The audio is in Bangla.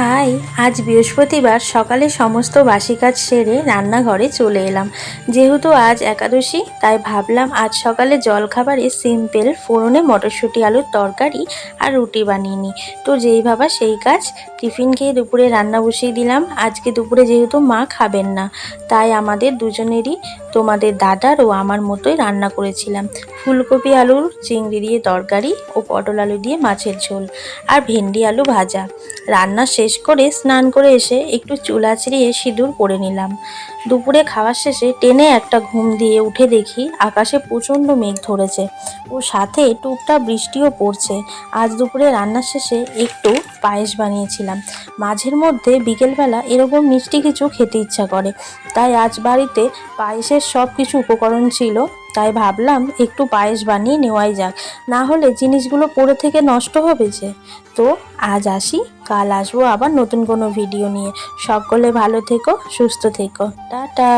হাই, আজ বৃহস্পতিবার সকালে সমস্ত বাসি কাজ সেরে রান্নাঘরে চলে এলাম। যেহেতু আজ একাদশী, তাই ভাবলাম আজ সকালে জলখাবারে সিম্পল ফোড়নে মটরশুঁটি আলুর তরকারি আর রুটি বানিয়ে নিই। তো যেই ভাবা সেই কাজ। টিফিন খেয়ে দুপুরে রান্না বসিয়ে দিলাম। আজকে দুপুরে যেহেতু মা খাবেন না, তাই আমাদের দুজনেরই, তোমাদের দাদার ও আমার মতোই রান্না করেছিলাম। ফুলকপি আলুর চিংড়ি দিয়ে তরকারি ও পটল আলু দিয়ে মাছের ঝোল আর ভেন্ডি আলু ভাজা। রান্না শেষ করে স্নান করে এসে একটু চুল আঁচড়িয়ে সিঁদুর পরে নিলাম। দুপুরে খাওয়ার শেষে টেনে একটা ঘুম দিয়ে উঠে দেখি আকাশে প্রচণ্ড মেঘ ধরেছে ও সাথে টুকটাক বৃষ্টিও পড়ছে। আজ দুপুরে রান্নার শেষে একটু পায়েস বানিয়েছিলাম। মাঝের মধ্যে বিকেলবেলা এরকম মিষ্টি কিছু খেতে ইচ্ছা করে, তাই আজ বাড়িতে পায়েসের সব কিছু উপকরণ ছিল। তাই ভাবলাম একটু পায়েস বানিয়ে নেওয়াই যাক, না হলে জিনিসগুলো পড়ে থেকে নষ্ট হবে যে। তো আজ আসি, কাল আসবো আবার নতুন কোনো ভিডিও নিয়ে। সকলে ভালো থেকো, সুস্থ থেকো, টাটা।